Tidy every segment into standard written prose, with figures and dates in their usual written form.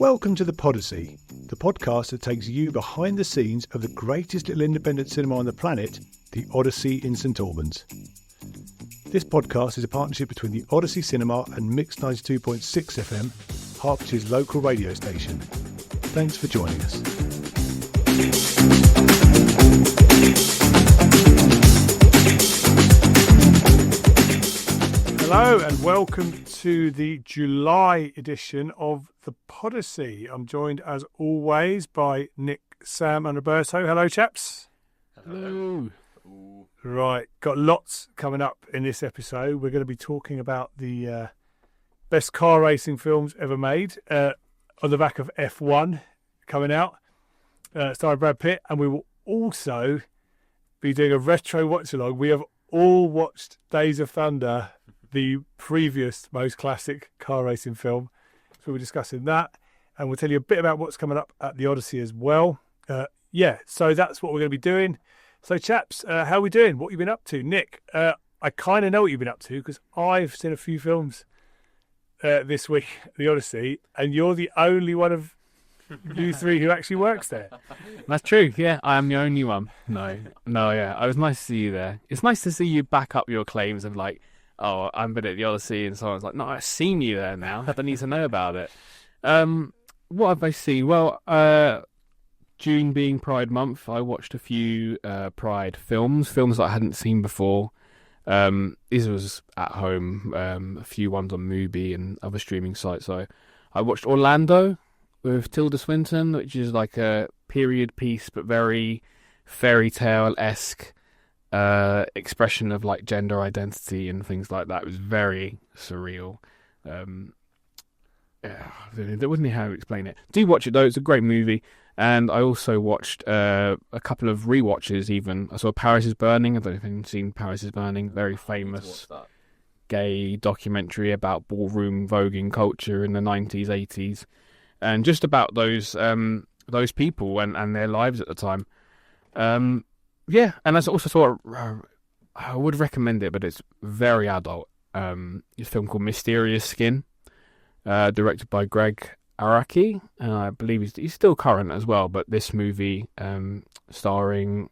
Welcome to the Podyssey, the podcast that takes you behind the scenes of the greatest little independent cinema on the planet, the Odyssey in St Albans. This podcast is a partnership between the Odyssey Cinema and Mix 92.6 FM, Hertfordshire's local radio station. Thanks for joining us. Hello and welcome to the July edition of the Podyssey. I'm joined as always by Nick, Sam and Roberto. Hello chaps. Hello. Right, got lots coming up in this episode. We're going to be talking about the best car racing films ever made on the back of F1 coming out, starring Brad Pitt, and we will also be doing a retro watch-along. We have all watched Days of Thunder, the previous most classic car racing film. So we're discussing that, and we'll tell you a bit about what's coming up at the Odyssey as well. So that's what we're going to be doing. So chaps, how are we doing? What have you been up to? Nick, I kind of know what you've been up to because I've seen a few films this week at the Odyssey, and you're the only one of you three who actually works there. That's true, yeah, I am the only one. No, yeah, it was nice to see you there. It's nice to see you back up your claims of like, oh, I've been at the Odyssey, and someone's like, no, I've seen you there now. I need to know about it. What have I seen? Well, June being Pride Month, I watched a few Pride films that I hadn't seen before. These was at home, a few ones on Mubi and other streaming sites. So I watched Orlando with Tilda Swinton, which is like a period piece, but very fairy tale-esque expression of like gender identity and things like that. It was very surreal. There wasn't how to explain it. Do watch it though; it's a great movie. And I also watched a couple of rewatches. Even I saw Paris is Burning. I don't know if you've seen Paris is Burning. Very famous gay documentary about ballroom voguing culture in the 90s, 80s, and just about those people and their lives at the time. Yeah, and I also thought I would recommend it, but it's very adult. It's a film called Mysterious Skin, directed by Greg Araki, and I believe he's still current as well. But this movie, starring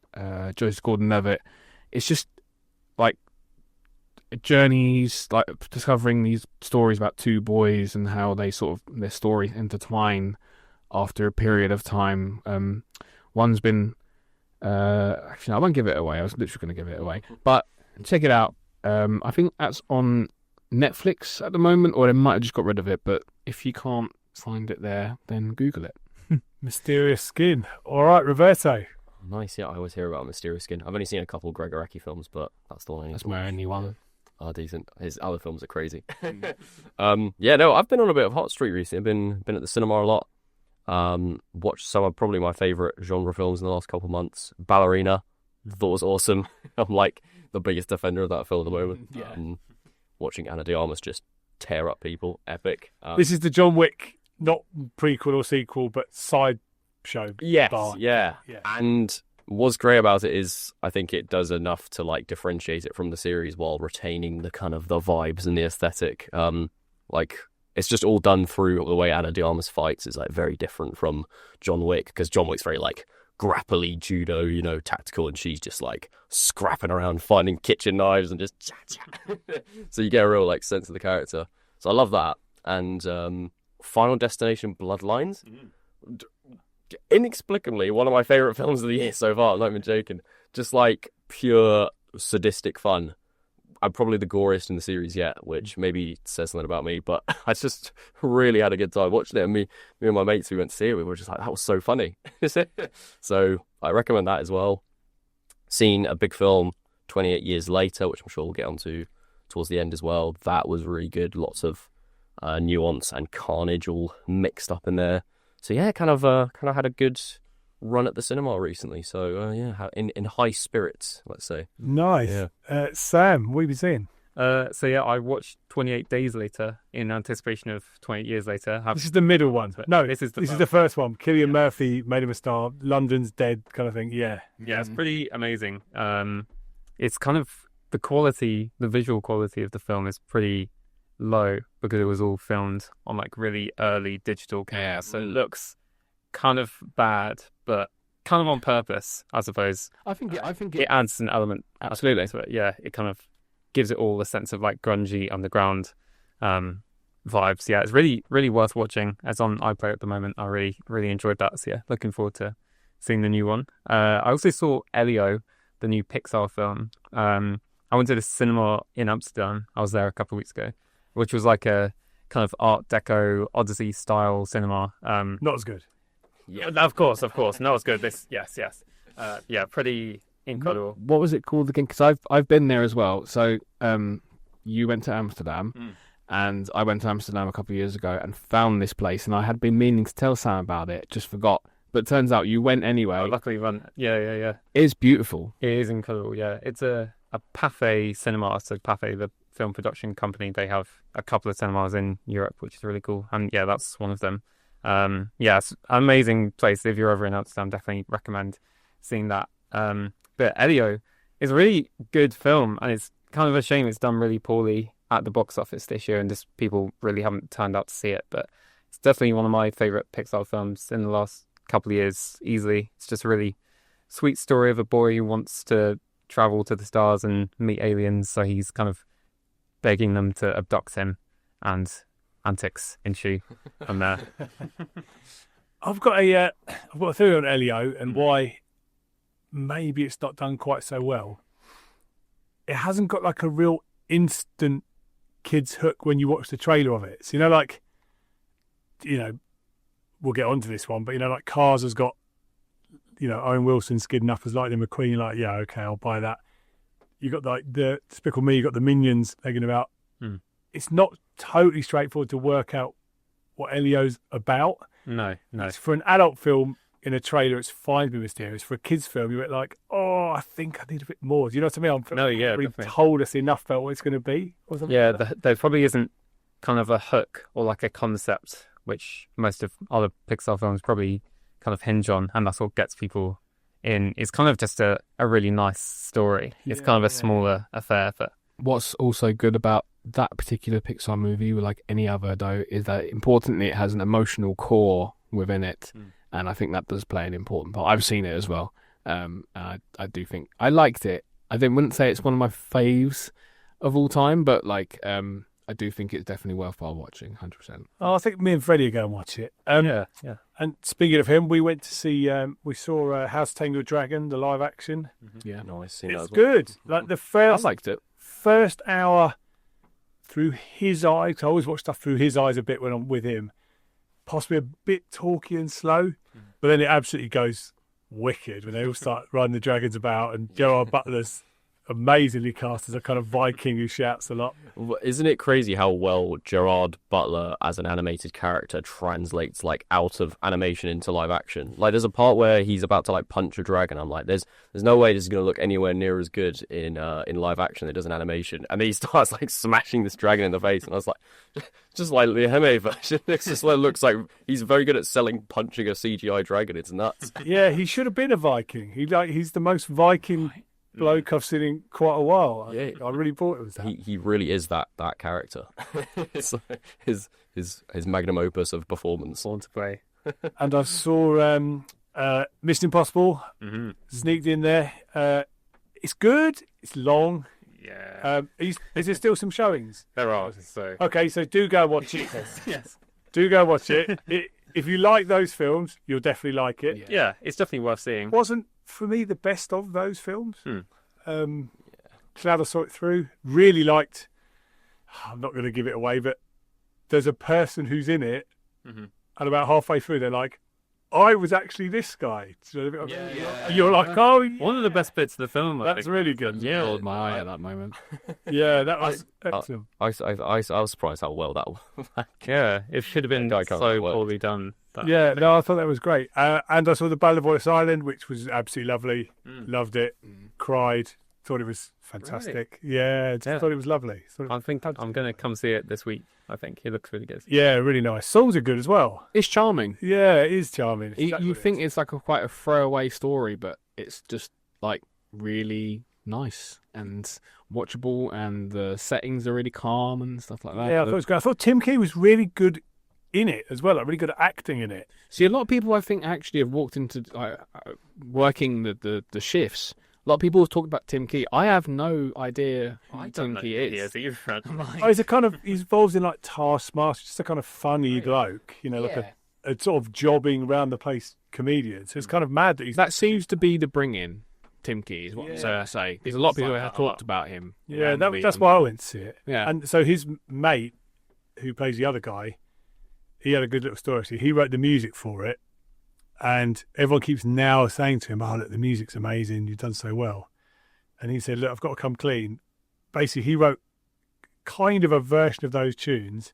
Joyce Gordon-Levitt, it's just like journeys, like discovering these stories about two boys and how they sort of their stories intertwine after a period of time. One's been actually, I won't give it away. I was literally going to give it away, but check it out. I think that's on Netflix at the moment, or they might have just got rid of it. But if you can't find it there, then Google it. Mysterious Skin. All right, Roberto. Nice, yeah. I always hear about Mysterious Skin. I've only seen a couple Greg Araki films, but that's the one I need. That's my only one. Oh, decent. His other films are crazy. Yeah, no, I've been on a bit of hot streak recently. I've been at the cinema a lot. Watched some of probably my favourite genre films in the last couple of months. Ballerina, thought it was awesome. I'm like the biggest defender of that film at the moment. Yeah. Watching Ana de Armas just tear up people, epic. This is the John Wick, not prequel or sequel, but side show. Yes, bar. yeah. And what's great about it is I think it does enough to like differentiate it from the series while retaining the kind of the vibes and the aesthetic. Like it's just all done through the way Ana de Armas fights is like very different from John Wick, because John Wick's very like grapply judo, tactical, and she's just like scrapping around finding kitchen knives and just so you get a real like sense of the character. So I love that. And Final Destination Bloodlines, inexplicably one of my favourite films of the year so far. I'm not even joking. Just like pure sadistic fun. I'm probably the goriest in the series yet, which maybe says something about me, but I just really had a good time watching it. And me and my mates, we went to see it, we were just like, that was so funny. So I recommend that as well. Seen a big film, 28 Years Later, which I'm sure we'll get onto towards the end as well. That was really good. Lots of nuance and carnage all mixed up in there. So yeah, kind of had a good run at the cinema recently. So yeah, in high spirits, let's say. Nice. Yeah. Sam, what have you seen? So yeah, I watched 28 Days Later in anticipation of 28 Years Later. This is the middle one. No, this is the first one. Cillian Murphy made him a star. London's dead, kind of thing. Yeah. Yeah, it's pretty amazing. It's kind of the visual quality of the film is pretty low because it was all filmed on like really early digital cameras. So it looks kind of bad, but kind of on purpose, I suppose. I think It adds an element absolutely. to it. Yeah, it kind of gives it all a sense of like grungy underground vibes. Yeah, it's really, really worth watching. It's on iPlayer at the moment. I really, really enjoyed that. So yeah, looking forward to seeing the new one. I also saw Elio, the new Pixar film. I went to the cinema in Amsterdam. I was there a couple of weeks ago, which was like a kind of Art Deco Odyssey style cinema. Not as good. Yeah, of course. No, it's good. Yes. Yeah, pretty incredible. What was it called again? Because I've been there as well. So you went to Amsterdam, and I went to Amsterdam a couple of years ago and found this place, and I had been meaning to tell Sam about it, just forgot. But turns out you went anyway. Oh, luckily, yeah. It's beautiful. It is incredible. Yeah, it's a Pathé cinema. So Pathé, the film production company, they have a couple of cinemas in Europe, which is really cool. And yeah, that's one of them. Yeah, it's an amazing place. If you're ever in Amsterdam, definitely recommend seeing that. But Elio is a really good film, and it's kind of a shame it's done really poorly at the box office this year, and just people really haven't turned out to see it. But it's definitely one of my favorite Pixar films in the last couple of years, easily. It's just a really sweet story of a boy who wants to travel to the stars and meet aliens, so he's kind of begging them to abduct him, and antics ensue from there. I've got a theory on Elio and why maybe it's not done quite so well. It hasn't got like a real instant kids hook when you watch the trailer of it. So we'll get onto this one, but like Cars has got Owen Wilson skidding up as Lightning McQueen. You're like, yeah, okay, I'll buy that. You got like the Despicable Me, you got the Minions egging about. It's not totally straightforward to work out what Elio's about. No. It's for an adult film in a trailer, it's fine to be mysterious. For a kids' film, you're like, oh, I think I need a bit more. Do you know what I mean? Definitely. Told us enough about what it's going to be. Or something Yeah, like there probably isn't kind of a hook or like a concept, which most of other Pixar films probably kind of hinge on, and that's what gets people in. It's kind of just a really nice story. It's kind of a smaller affair, but What's also good about that particular Pixar movie, like any other though, is that importantly it has an emotional core within it, and I think that does play an important part. I've seen it as well. I do think I liked it. I wouldn't say it's one of my faves of all time, but like I do think it's definitely worthwhile watching. 100%. Oh, I think me and Freddie are going to watch it. yeah. And speaking of him, we went to see. We saw How to Train Your Dragon, the live action. Yeah, Nice. Seen that It's as well. good. Like the I liked it. first hour through his eyes. I always watch stuff through his eyes a bit when I'm with him. Possibly a bit talky and slow, but then it absolutely goes wicked when they all start riding the dragons about, and Gerard Butler's amazingly cast as a kind of Viking who shouts a lot. Isn't it crazy how well Gerard Butler as an animated character translates like out of animation into live action? Like there's a part where he's about to like punch a dragon. I'm like, there's no way this is going to look anywhere near as good in live action than it does in animation. And then he starts like smashing this dragon in the face, and I was like, just like the Heme version. It just looks like he's very good at punching a CGI dragon. It's nuts. Yeah, he should have been a Viking. He's the most Viking bloke I've seen in quite a while. Yeah. I really thought it was that. He really is that character. It's like his magnum opus of performance. Born to play. And I saw Mission Impossible sneaked in there. It's good. It's long. Yeah. Is there still some showings? There are. So Okay, so do go watch it. yes. Do go watch it. If you like those films, you'll definitely like it. Yeah, it's definitely worth seeing. Wasn't for me the best of those films. Glad I saw it through. Really liked. I'm not going to give it away, but there's a person who's in it, and about halfway through, they're like, "I was actually this guy." So you're like, "Oh, One of the best bits of the film. I that's think. really good." Yeah, rolled my eye at that moment. Yeah, that was excellent. I was surprised how well that was. Yeah, it should have been Guy can't so work. poorly done. But Yeah, no, I thought that was great. And I saw The Battle of Voice Island, which was absolutely lovely. Loved it. Cried. Thought it was fantastic. Yeah, thought it was lovely. I think I'm going to come see it this week. I think it looks really good. Yeah, really nice. Songs are good as well. It's charming. Yeah, it is charming. It's exactly You what it think is. it's like quite a throwaway story, but it's just like really nice. and watchable, and the settings are really calm and stuff like that. Yeah, I thought it was great. I thought Tim Key was really good in it as well, like really good at acting in it. See, a lot of people I think actually have walked into working the shifts. A lot of people have talked about Tim Key. I have no idea who Tim Key is. He's involved in like Taskmaster, just a kind of funny bloke, like a sort of jobbing round the place comedian. So it's kind of mad that that seems to be the bring in. Tim Key is what I say. There's a lot of people who have talked about him. Yeah, that's why I went to see it. Yeah. And so his mate, who plays the other guy, he had a good little story. So he wrote the music for it, and everyone keeps now saying to him, "Oh, look, the music's amazing. You've done so well." And he said, "Look, I've got to come clean." Basically, he wrote kind of a version of those tunes.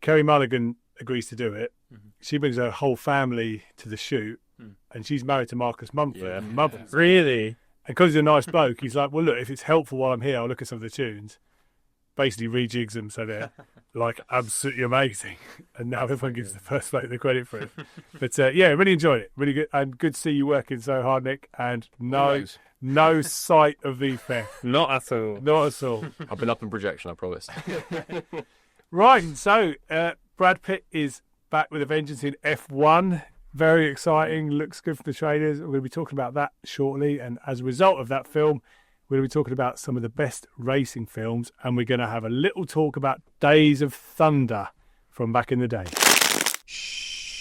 Kerry Mulligan agrees to do it. Mm-hmm. She brings her whole family to the shoot. And she's married to Marcus Mumford. Yeah. Mumford. Really? And because he's a nice bloke, he's like, well, look, if it's helpful while I'm here, I'll look at some of the tunes. Basically rejigs them so they're like absolutely amazing. And now everyone gives the first bloke the credit for it. But really enjoyed it. Really good. And good to see you working so hard, Nick. And no sight of the theft. Not at all. Not at all. I've been up in projection, I promise. Right. So Brad Pitt is back with a vengeance in F1. Very exciting, looks good for the trailers. We're going to be talking about that shortly. And as a result of that film, we're going to be talking about some of the best racing films. And we're going to have a little talk about Days of Thunder from back in the day.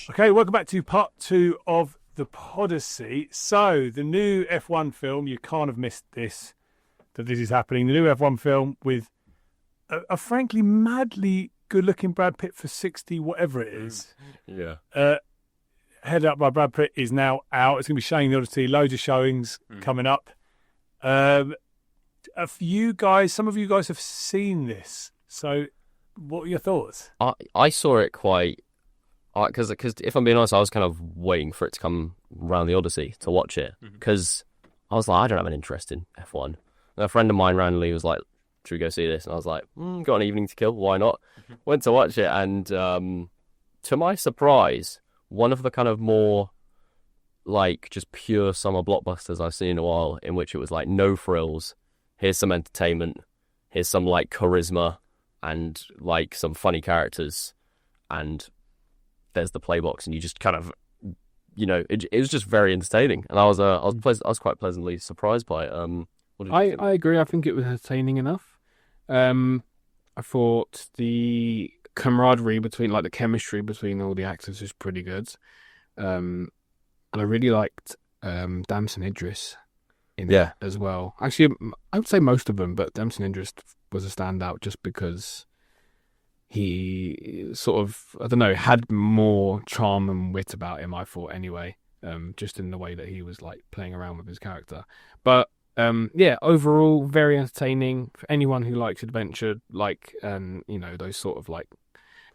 Okay, welcome back to part 2 of the Podyssey. So, the new F1 film, you can't have missed this, that this is happening. The new F1 film with a frankly madly good-looking Brad Pitt for 60, whatever it is. Yeah. Headed up by Brad Pitt is now out. It's going to be showing the Odyssey. Loads of showings coming up. Some of you guys have seen this. So, what are your thoughts? I saw it quite because if I'm being honest, I was kind of waiting for it to come around the Odyssey to watch it because I was like, I don't have an interest in F1. And a friend of mine randomly was like, "Should we go see this?" And I was like, "Got an evening to kill? Why not?" Went to watch it, and to my surprise, one of the kind of more like just pure summer blockbusters I've seen in a while, in which it was like no frills. Here's some entertainment. Here's some like charisma and like some funny characters, and there's the playbox, and you just kind of, it was just very entertaining, and I was quite pleasantly surprised by it. What did you think? I agree. I think it was entertaining enough. I thought the camaraderie between, like the chemistry between all the actors was pretty good. And I really liked Damson Idris in it as well. Actually, I would say most of them, but Damson Idris was a standout just because he sort of, I don't know, had more charm and wit about him, I thought anyway, just in the way that he was like playing around with his character. But overall, very entertaining for anyone who likes adventure, those sort of like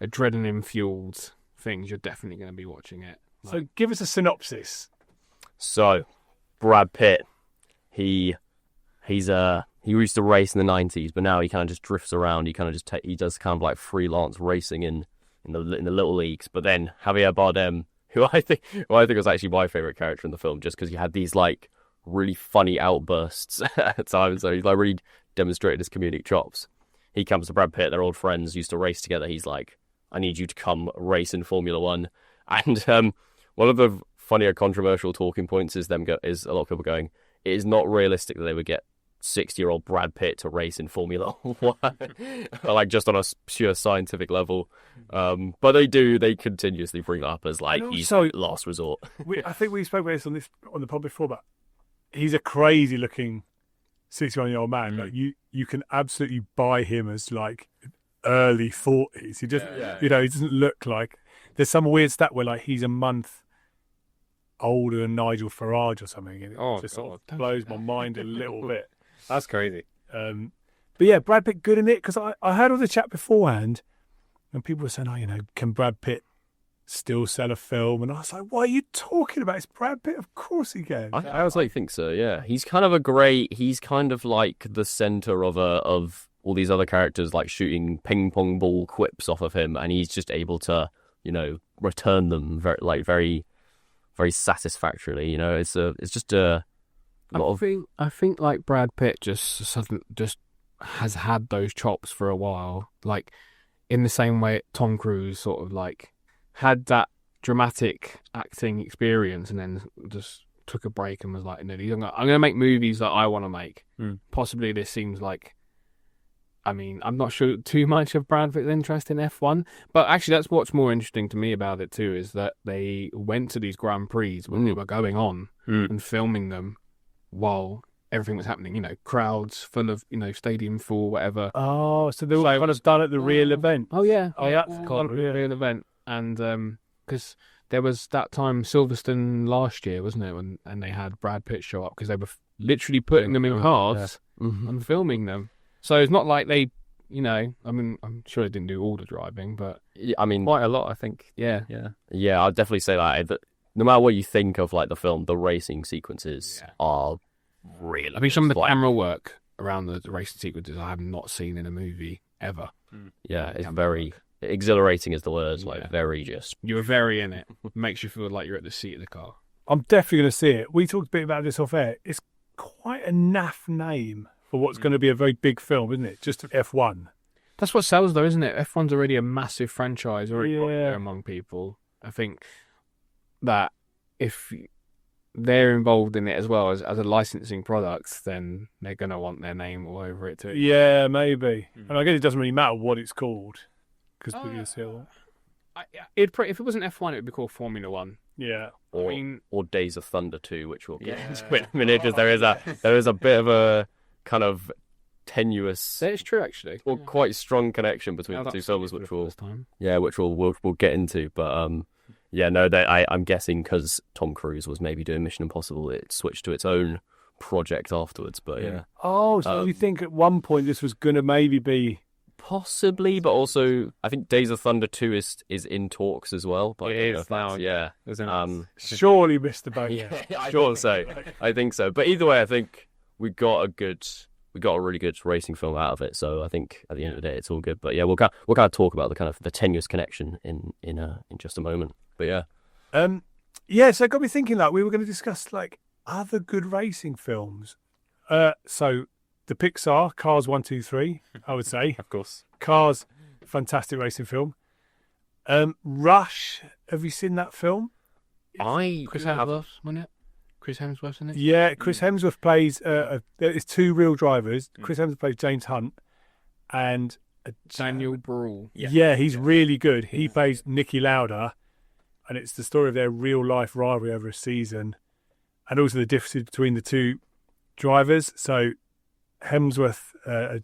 adrenaline-fueled things. You're definitely going to be watching it. So give us a synopsis. So, Brad Pitt, he used to race in the 90s, but now he kind of just drifts around. He kind of he does kind of like freelance racing in the little leagues. But then Javier Bardem, who I think was actually my favorite character in the film, just because he had these like really funny outbursts at times. So he like really demonstrated his comedic chops. He comes to Brad Pitt, they're old friends, used to race together. He's like, "I need you to come race in Formula One." And one of the funnier controversial talking points is a lot of people going, it is not realistic that they would get 60-year-old Brad Pitt to race in Formula One, like just on a pure scientific level. But they continuously bring it up as like he's last resort. I think we spoke about this on the pod before, but he's a crazy looking 61-year-old man. Like you can absolutely buy him as like early 40s. He just he doesn't look like. There's some weird stat where like he's a month older than Nigel Farage or something, and it sort of blows my mind a little bit. That's crazy. But yeah, Brad Pitt good in it, because I heard all the chat beforehand, and people were saying, can Brad Pitt still sell a film? And I was like, what are you talking about? It's Brad Pitt. Of course he can. I was like, think so. Yeah, he's kind of like the center of all these other characters, like shooting ping pong ball quips off of him, and he's just able to, return them very, very, very satisfactorily. It's just a A lot of I think like Brad Pitt just has had those chops for a while, like in the same way Tom Cruise sort of like had that dramatic acting experience and then just took a break and was like, no, I'm going to make movies that I want to make. Possibly this seems like, I mean, I'm not sure too much of Brad Pitt's interest in F1, but actually that's what's more interesting to me about it too, is that they went to these Grand Prix when they were going on and filming them while everything was happening, crowds full of, stadium full, whatever. Oh, so they were kind of done at the real event. Oh, yeah. Oh, yeah, I forgot. Real event. And because there was that time Silverstone last year, wasn't it? And they had Brad Pitt show up because they were literally putting them in cars and filming them. So it's not like they, I mean, I'm sure they didn't do all the driving, but I mean, quite a lot, I think. Yeah. I'd definitely say that no matter what you think of like the film, the racing sequences are really. I mean, some of the camera work around the racing sequences I have not seen in a movie ever. Yeah, it's very exhilarating is the word. Like very just. You were very in it. Makes you feel like you're at the seat of the car. I'm definitely going to see it. We talked a bit about this off air. It's quite a naff name for what's going to be a very big film, isn't it? Just F1. That's what sells, though, isn't it? F1's already a massive franchise, already popular among people. I think that if they're involved in it as well as a licensing product, then they're going to want their name all over it too. Yeah, maybe. And I guess it doesn't really matter what it's called because if it wasn't F1, it would be called Formula One. Yeah. Or Days of Thunder 2, which we'll get into in a minute. Because there is a bit of a kind of tenuous. That is true, actually. Or quite strong connection between the two films, which we'll get into. But I'm guessing because Tom Cruise was maybe doing Mission Impossible, it switched to its own project afterwards. But Oh, so you think at one point this was going to maybe be. Possibly, but also I think Days of Thunder 2 is in talks as well. But it is now. Surely missed the boat. Sure, so I think so. But either way, I think we got a really good racing film out of it. So I think at the end of the day, it's all good. But we'll kind of talk about the tenuous connection in just a moment. But so it got me thinking like we were going to discuss like other good racing films. So the Pixar Cars 1, 2, 3, I would say. Of course. Cars, fantastic racing film. Rush, have you seen that film? Chris Hemsworth, wasn't it? Chris Hemsworth's in it? Yeah, Chris Hemsworth plays. There's two real drivers. Chris Hemsworth plays James Hunt, and Daniel Bruhl. Yeah, he's really good. He plays Niki Lauda, and it's the story of their real life rivalry over a season, and also the differences between the two drivers. So Hemsworth,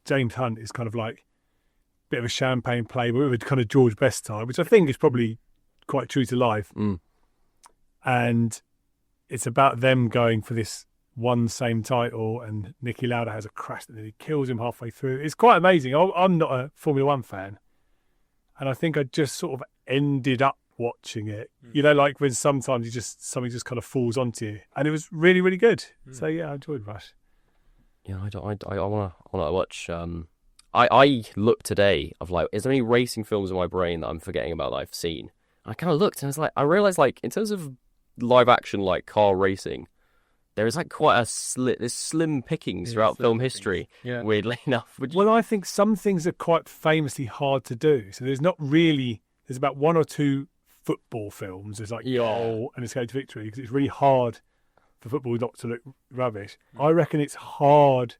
James Hunt is kind of like a bit of a champagne playboy with kind of George Best style, which I think is probably quite true to life. And it's about them going for this one same title, and Niki Lauda has a crash and he kills him halfway through. It's quite amazing. I'm not a Formula One fan, and I think I just sort of ended up watching it. Like when sometimes something just kind of falls onto you, and it was really, really good. So I enjoyed Rush. Yeah, I want to watch. I looked today of like, is there any racing films in my brain that I'm forgetting about that I've seen? I kind of looked and I realized like in terms of live action like car racing, there is like quite there's slim pickings throughout film history. Yeah. Weirdly enough. Well, I think some things are quite famously hard to do. So there's about one or two football films. There's like Goal and Escape to Victory because it's really hard for football not to look rubbish. I reckon it's hard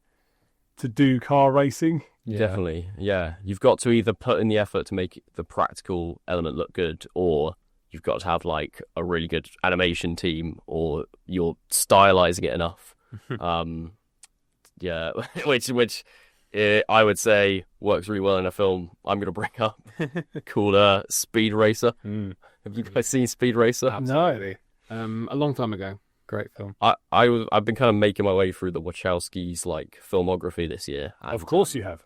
to do car racing. Definitely, yeah. You've got to either put in the effort to make the practical element look good, or you've got to have like a really good animation team, or you're stylizing it enough. Which I would say works really well in a film I'm going to bring up called Speed Racer. Have you guys seen Speed Racer? Absolutely. No. A long time ago. Great film. I've been kind of making my way through the Wachowskis like filmography this year. And, of course you have.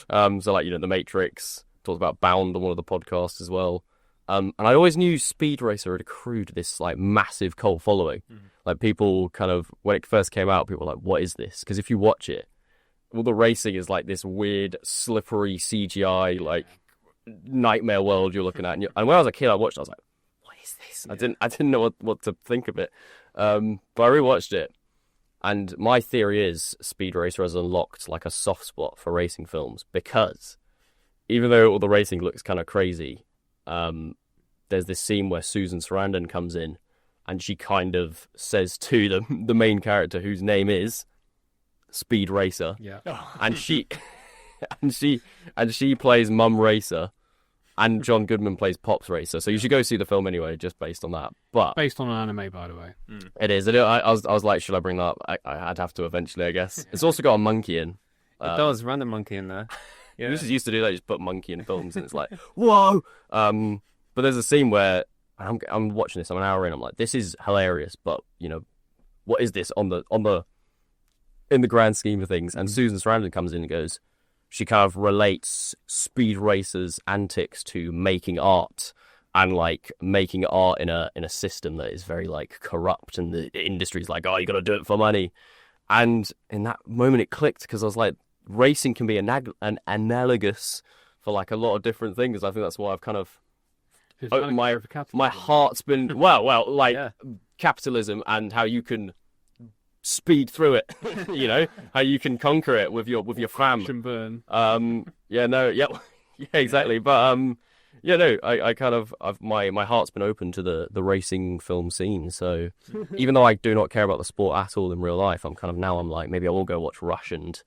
So like The Matrix, talked about Bound on one of the podcasts as well. And I always knew Speed Racer had accrued this like massive cult following. Like people kind of when it first came out, people were like, "What is this?" Because if you watch it, all the racing is like this weird, slippery CGI like nightmare world you're looking at. And when I was a kid, I watched it, I was like, what is this? I didn't know what to think of it. But I rewatched it, And my theory is Speed Racer has unlocked like a soft spot for racing films because even though all the racing looks kind of crazy, there's this scene where Susan Sarandon comes in and she kind of says to the main character, whose name is Speed Racer, and she plays Mum Racer, and John Goodman plays Pops Racer. So you should go see the film anyway, just based on that. But Based on an anime, by the way. it is. I was like, should I bring that up? I'd have to eventually, I guess. It's also got a monkey in. It does, random monkey in there. Yeah. You just used to do that, just put monkey in films, and it's like, whoa. But there's a scene where I'm watching this, I'm an hour in, I'm like, this is hilarious, but what is this in the grand scheme of things? And Susan Sarandon comes in and goes, she kind of relates Speed Racer's antics to making art, and like making art in a system that is very like corrupt, and the industry's like, oh, you got to do it for money. And in that moment it clicked, because I was like, racing can be an analogous for like a lot of different things. I think that's why I've kind of my heart's been capitalism and how you can speed through it, how you can conquer it with your fam. Burn. Exactly. But I kind of my heart's been open to the racing film scene. So even though I do not care about the sport at all in real life, I'm like, maybe I will go watch Rush and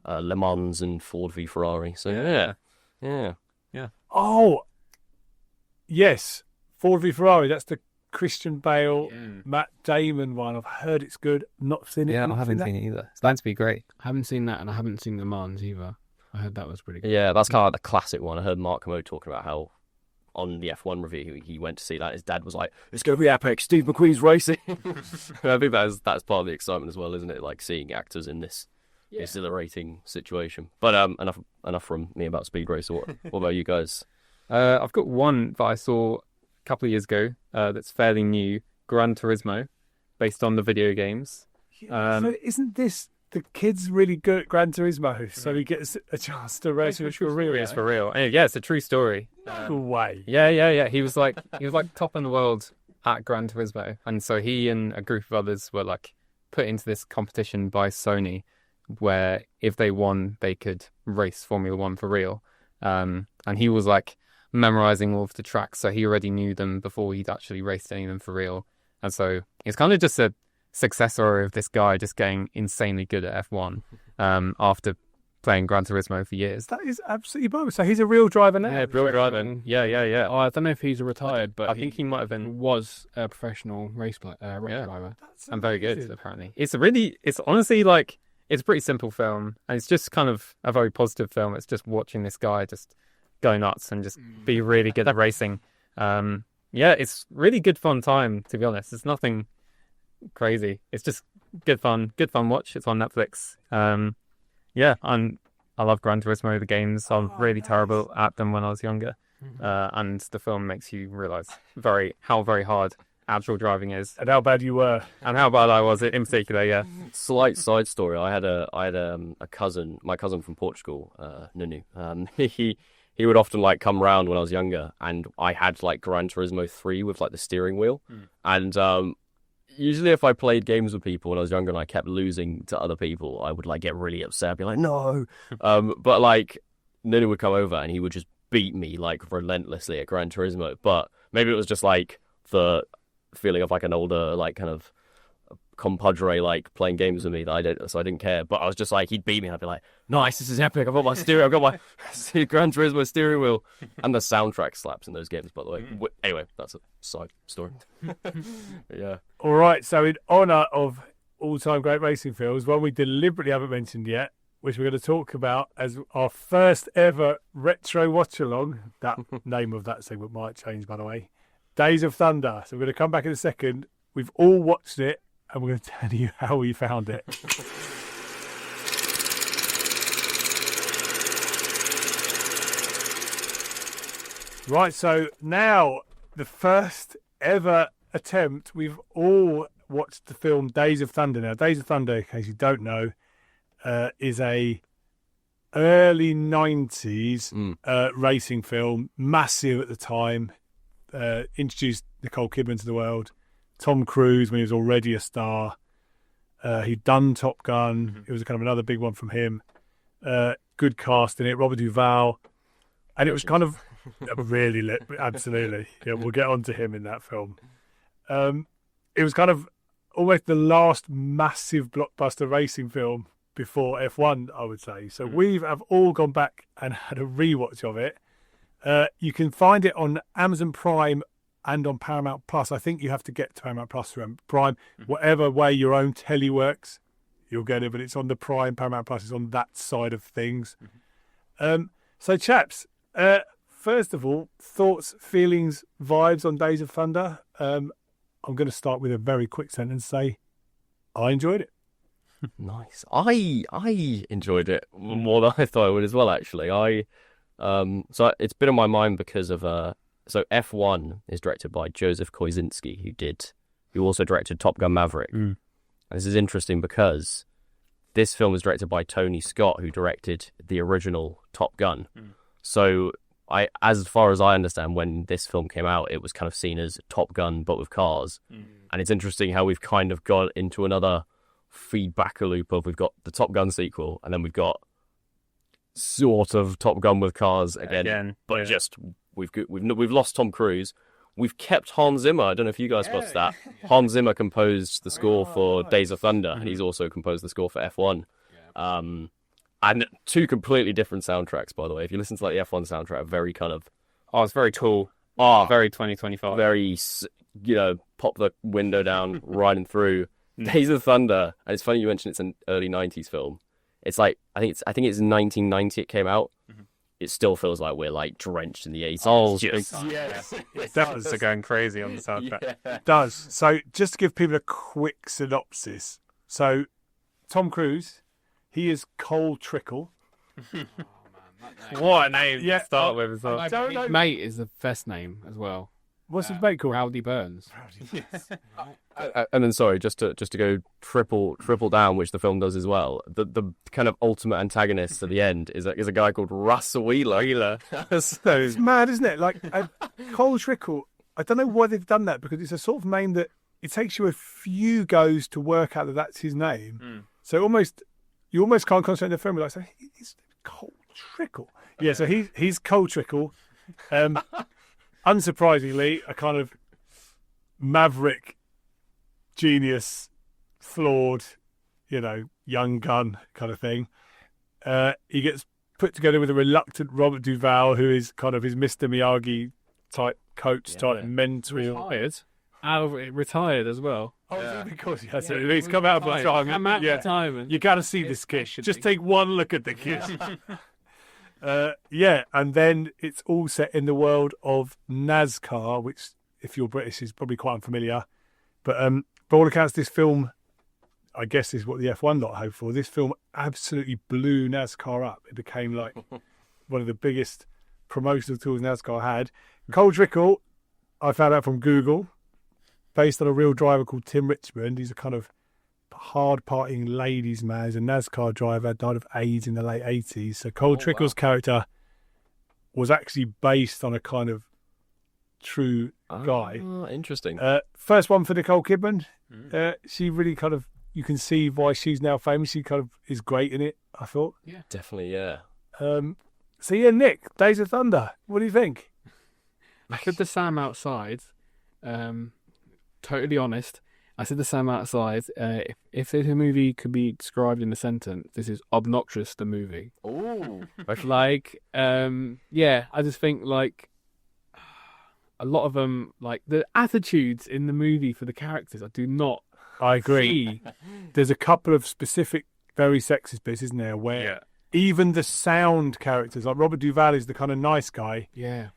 Le Mans and Ford v Ferrari. So yeah. Oh, yes, Ford v Ferrari. That's the Christian Bale, Matt Damon one. I've heard it's good. Not seen it. Yeah, I haven't seen it either. It's meant to be great. I haven't seen that, and I haven't seen Le Mans either. I heard that was pretty good. Yeah, that's kind of like the classic one. I heard Mark Commode talking about how on the F1 review he went to see that. His dad was like, "It's going to be epic. Steve McQueen's racing." I think that's part of the excitement as well, isn't it? Like seeing actors in this exhilarating situation. But enough from me about Speed Racer. What about you guys? I've got one that I saw a couple of years ago that's fairly new, Gran Turismo, based on the video games. So isn't this the kid's really good at Gran Turismo? So he gets a chance to race with a real. It's for real. Yeah, it's a true story. No way. Yeah. He was like top in the world at Gran Turismo, and so he and a group of others were like put into this competition by Sony, where if they won, they could race Formula One for real. And he was like memorizing all of the tracks, so he already knew them before he'd actually raced any of them for real. And so it's kind of just a successor of this guy just getting insanely good at F1 after playing Gran Turismo for years. That is absolutely bonkers. So he's a real driver now. Yeah, real driver. Yeah. Oh, I don't know if he's retired, but I think he might have been. Was a professional race driver. And very good, apparently. It's honestly like, it's a pretty simple film, and it's just kind of a very positive film. It's just watching this guy just go nuts and just be really good at racing. It's really good fun time, to be honest. It's nothing crazy. It's just good fun watch. It's on Netflix. And I love Gran Turismo, the games. I'm really terrible at them when I was younger. And the film makes you realise how very hard actual driving is. And how bad you were. And how bad I was in particular, yeah. Slight side story. I had a cousin, my cousin from Portugal, Nunu. He would often like come round when I was younger, and I had like Gran Turismo 3 with like the steering wheel. And usually if I played games with people when I was younger and I kept losing to other people, I would like get really upset. I'd be like, no. But like Nunu would come over and he would just beat me like relentlessly at Gran Turismo. But maybe it was just like the feeling of like an older like kind of compadre like playing games with me that I didn't care. But I was just like, he'd beat me and I'd be like, nice, this is epic. I've got my Gran Turismo steering wheel. And the soundtrack slaps in those games, by the way. Anyway, that's a side story. Yeah. All right, so in honour of all-time great racing films, one we deliberately haven't mentioned yet, which we're going to talk about as our first ever retro watch-along. That name of that segment might change, by the way. Days of Thunder. So we're going to come back in a second. We've all watched it, and we're going to tell you how we found it. Right, so now the first ever attempt. We've all watched the film Days of Thunder. Now, Days of Thunder, in case you don't know, is a early 90s racing film, massive at the time. Introduced Nicole Kidman to the world. Tom Cruise when he was already a star. He'd done Top Gun. It was kind of another big one from him. Good cast in it. Robert Duvall. And it was kind of really lit. Absolutely. Yeah, we'll get on to him in that film. It was kind of almost the last massive blockbuster racing film before F1, I would say. So we have all gone back and had a rewatch of it. You can find it on Amazon Prime and on Paramount Plus. I think you have to get to Paramount Plus through Prime. Whatever way your own telly works, you'll get it. But it's on the Prime. Paramount Plus is on that side of things. So, chaps, first of all, thoughts, feelings, vibes on Days of Thunder. I'm going to start with a very quick sentence. Say, I enjoyed it. Nice. I enjoyed it more than I thought I would as well, actually. So it's been on my mind because of so F1 is directed by Joseph Kosinski, who also directed Top Gun Maverick. And this is interesting because this film was directed by Tony Scott, who directed the original Top Gun. So as far as I understand, when this film came out, it was kind of seen as Top Gun but with cars. And it's interesting how we've kind of got into another feedback loop of we've got the Top Gun sequel and then we've got sort of Top Gun with cars again. But just we've lost Tom Cruise. We've kept Hans Zimmer. I don't know if you guys spotted that. Hans Zimmer composed the score for Days of Thunder, and he's also composed the score for F1. And two completely different soundtracks, by the way. If you listen to like the F1 soundtrack, very kind of it's very cool. Very 2025. Very, pop the window down, riding through. Days of Thunder, and it's funny you mentioned it's an early '90s film. It's like I think it's 1990 it came out. It still feels like we're like drenched in the 80s. Yes. It does. They're going crazy on the soundtrack. It does. So just to give people a quick synopsis. So Tom Cruise, he is Cole Trickle. What a name to start with as well. I don't know. Mate is the best name as well. What's his mate called? Rowdy Burns. And then sorry, just to go triple down, which the film does as well. The kind of ultimate antagonist at the end is a guy called Russ Wheeler. So It's mad, isn't it? Like Cole Trickle. I don't know why they've done that because it's a sort of name that it takes you a few goes to work out that that's his name. So you almost can't concentrate on the film. Like, so he's Cole Trickle. Yeah. So he's Cole Trickle. Unsurprisingly, a kind of maverick, genius, flawed, young gun kind of thing. He gets put together with a reluctant Robert Duvall, who is kind of his Mr. Miyagi type coach, type mentor. Retired as well. Because he's come out of retirement. Retirement. You got to see this kid. Just take one look at the kid. And then it's all set in the world of NASCAR, which, if you're British, is probably quite unfamiliar. But by all accounts, this film, I guess, is what the F1 lot hope for. This film absolutely blew NASCAR up. It became like one of the biggest promotional tools NASCAR had. Cole Trickle, I found out from Google, based on a real driver called Tim Richmond. He's a kind of hard-partying ladies' man. He's a NASCAR driver, died of AIDS in the late 80s. So Cole Trickle's character was actually based on a kind of true guy. Interesting. First one for Nicole Kidman. She really kind of, you can see why she's now famous. She kind of is great in it, I thought. Yeah, definitely, yeah. So Nick, Days of Thunder, what do you think? I said to Sam outside, totally honest, I said to Sam outside, if this movie could be described in a sentence, this is obnoxious, the movie. Oh. Like, I just think, like, a lot of them, like, the attitudes in the movie for the characters, I agree. There's a couple of specific, very sexist bits, isn't there, where even the sound characters, like Robert Duvall is the kind of nice guy. Yeah.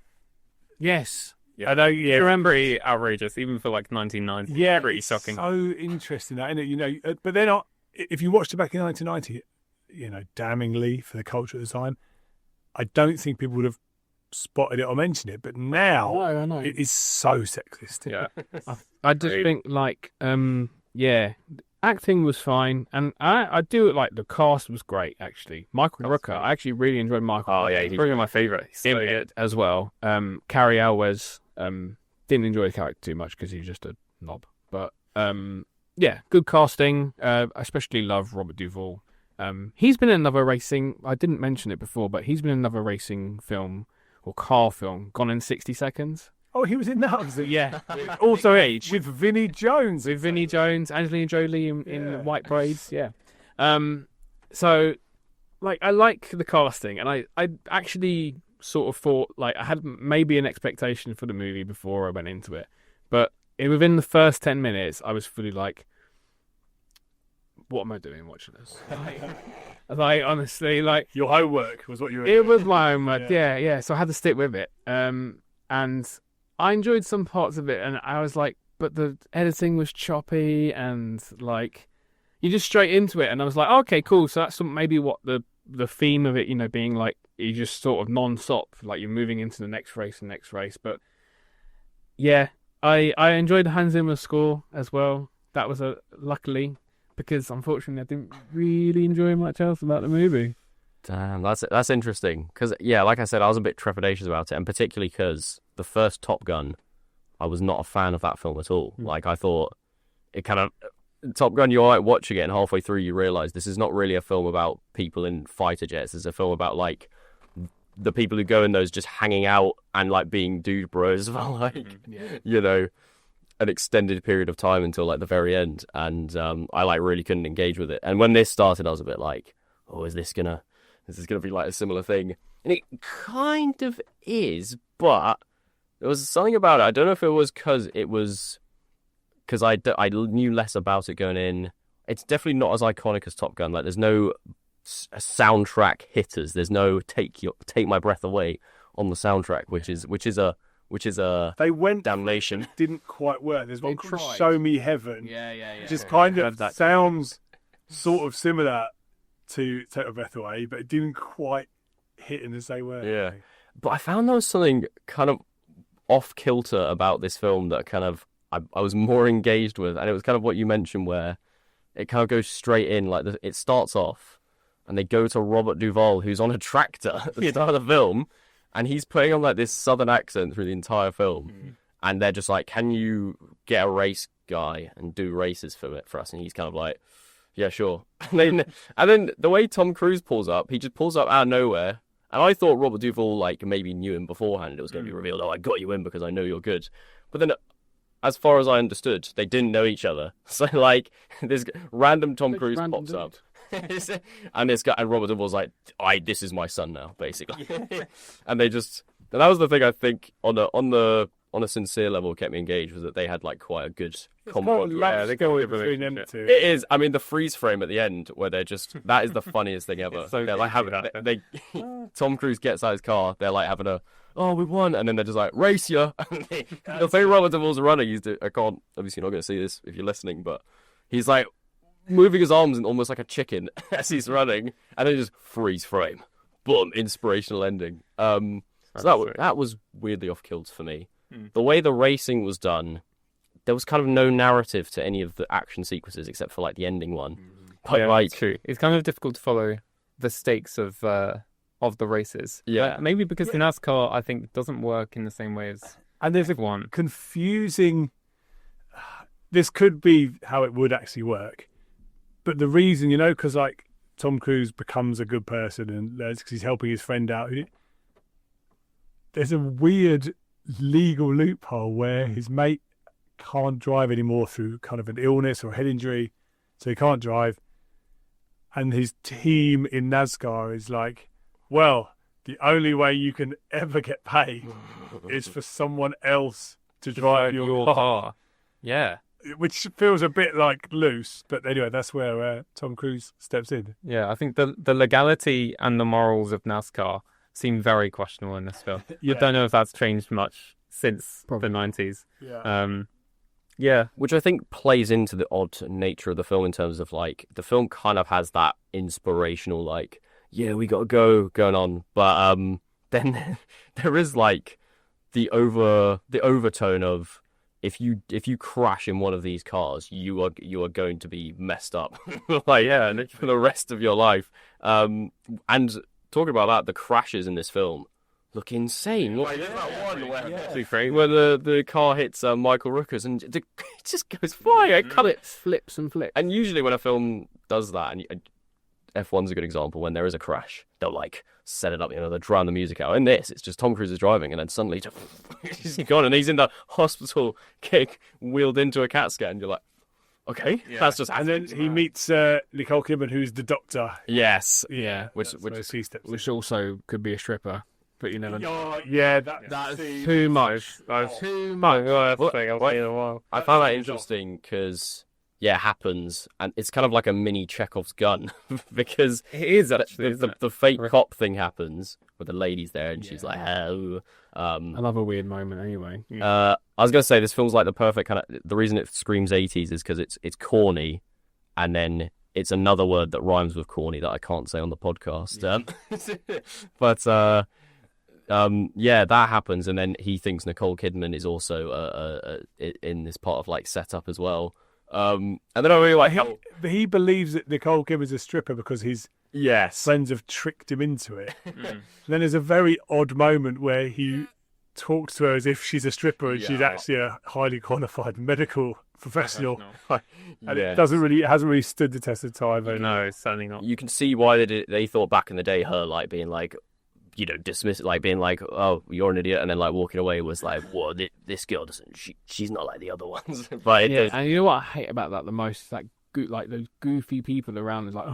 Yes. Yeah. I know, remember, pretty outrageous, even for like 1990. Yeah, pretty shocking. So interesting, that, isn't it? But they're not. If you watched it back in 1990, damningly for the culture at the time, I don't think people would have spotted it or mentioned it. But now, I know. it is so sexist. Yeah, I just think, like, acting was fine, and I do like the cast was great actually. Michael Rooker, I actually really enjoyed Michael. Oh yeah, he's probably my favourite. He's so good as well. Carrie Elwes, didn't enjoy the character too much because he's just a knob, but yeah, good casting. I especially love Robert Duvall. He's been in another racing. I didn't mention it before, but he's been in another racing film or car film, Gone in 60 Seconds. Oh, he was in that. Was it? Yeah, also age With Vinnie Jones. with Vinnie Jones, Angelina Jolie in white braids. Yeah. So, like, I like the casting, and I actually sort of thought, like, I had maybe an expectation for the movie before I went into it, but within the first 10 minutes, I was fully like, what am I doing watching this? Like, honestly, like, Your homework was what you were. it was my homework. Yeah. So I had to stick with it. And I enjoyed some parts of it, and I was like, but the editing was choppy, and like, you just straight into it, and I was like, okay, cool. So that's maybe what the theme of it, being like, you just sort of non-stop, like you're moving into the next race and next race. But yeah, I enjoyed the Hans Zimmer score as well. That was luckily, because unfortunately I didn't really enjoy much else about the movie. Damn, that's interesting. Because, yeah, like I said, I was a bit trepidatious about it, and particularly because the first Top Gun, I was not a fan of that film at all. Like, I thought it kind of... Top Gun, you're like watching it, and halfway through you realise this is not really a film about people in fighter jets. It's a film about, like, the people who go in those just hanging out and, like, being dude bros for, like, an extended period of time until, like, the very end. And I, like, really couldn't engage with it. And when this started, I was a bit like, oh, is this gonna be like a similar thing? And it kind of is, but there was something about it. I don't know if it was because I knew less about it going in. It's definitely not as iconic as Top Gun. Like, there's no soundtrack hitters. There's no take my breath away on the soundtrack, which is a They went. damnation. Didn't quite work. There's one They called tried. "Show Me Heaven." Yeah. Just kind of sounds sort of similar to Take My Breath Away, but it didn't quite hit in the same way. Yeah. But I found there was something kind of off kilter about this film that kind of I was more engaged with, and it was kind of what you mentioned, where it kind of goes straight in. Like, it starts off, and they go to Robert Duvall, who's on a tractor at the start of the film, and he's putting on, like, this southern accent through the entire film, and they're just like, "Can you get a race guy and do races for us?" And he's kind of like, "Yeah, sure." And then the way Tom Cruise pulls up, he just pulls up out of nowhere. And I thought Robert Duvall, like, maybe knew him beforehand. It was going to be revealed, "Oh, I got you in because I know you're good." But then, as far as I understood, they didn't know each other. So, like, this random Tom Cruise pops up. And this guy, and Robert Duvall's like, "This is my son now," basically. And that was the thing I think on a sincere level kept me engaged, was that they had, like, quite a good combo. They go between them two. It is. I mean, the freeze frame at the end where they're just, that is the funniest thing ever. So they're like having Tom Cruise gets out of his car, they're like having "Oh, we won," and then they're just like, "Race ya." They'll say Robert Duvall's running. I can't, obviously you're not going to see this if you're listening, but he's like moving his arms almost like a chicken as he's running, and then just freeze frame. Boom, inspirational ending. So that was weirdly off kilter for me. The way the racing was done, there was kind of no narrative to any of the action sequences except for, like, the ending one. But, Yeah, like, it's true. It's kind of difficult to follow the stakes of the races. Yeah. Maybe because the NASCAR, I think, doesn't work in the same way as And there's a one. confusing. This could be how it would actually work, but the reason, because, like, Tom Cruise becomes a good person, and because he's helping his friend out. There's a weird legal loophole where his mate can't drive anymore through kind of an illness or a head injury, so he can't drive, and his team in NASCAR is like, well, the only way you can ever get paid is for someone else to drive your car. Yeah. Which feels a bit, like, loose, but anyway, that's where Tom Cruise steps in. Yeah, I think the legality and the morals of NASCAR seem very questionable in this film. You don't know if that's changed much since the 90s. Yeah. which I think plays into the odd nature of the film in terms of, like, the film kind of has that inspirational, like, yeah, we got to go going on, but then there is, like, the overtone of, if you crash in one of these cars, you are going to be messed up, like, for the rest of your life. And talking about that, the crashes in this film, look insane. Like, there's that one where the car hits Michael Rookers and it just goes flying. It flips and flips. And usually when a film does that, and F1's a good example, when there is a crash, they'll like set it up, they'll drown the music out. In this, it's just Tom Cruise is driving, and then suddenly he's gone, and he's in the hospital, wheeled into a CAT scan. And you're like, okay, that's just. And then he meets Nicole Kidman, who's the doctor. Yes, Yeah, which which also could be a stripper, but you never know. Oh, yeah, That's too much. Too much. I've seen in a while. I found that interesting because it happens, and it's kind of like a mini Chekhov's gun because It is actually the fake cop thing happens where the lady's there and she's like, "Hello." Another weird moment, anyway. I was gonna say this feels like the perfect kind of. The reason it screams 80s is because it's corny, and then it's another word that rhymes with corny that I can't say on the podcast. But that happens, and then he thinks Nicole Kidman is also in this part of like setup as well. And then I really like But he believes that Nicole Kidman's a stripper because his friends have tricked him into it. Then there's a very odd moment where he talks to her as if she's a stripper and she's actually a highly qualified medical professional. And it hasn't really stood the test of time. No, it's certainly not. You can see why they thought back in the day her like being like, dismiss it, like being like, oh, you're an idiot, and then like walking away was like, whoa, this girl doesn't, she's not like the other ones. But and you know what I hate about that the most? Like those goofy people around is like,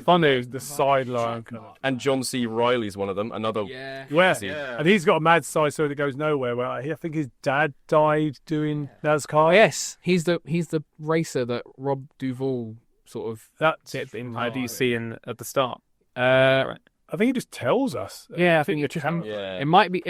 funny, the sideline. And John C. Reilly's one of them, another. And he's got a mad side story that goes nowhere. Where I think his dad died doing NASCAR. oh yes, he's the racer that Rob Duvall sort of That's in. Do you see at the start? I think he just tells us. Yeah, I think you're Yeah. It might be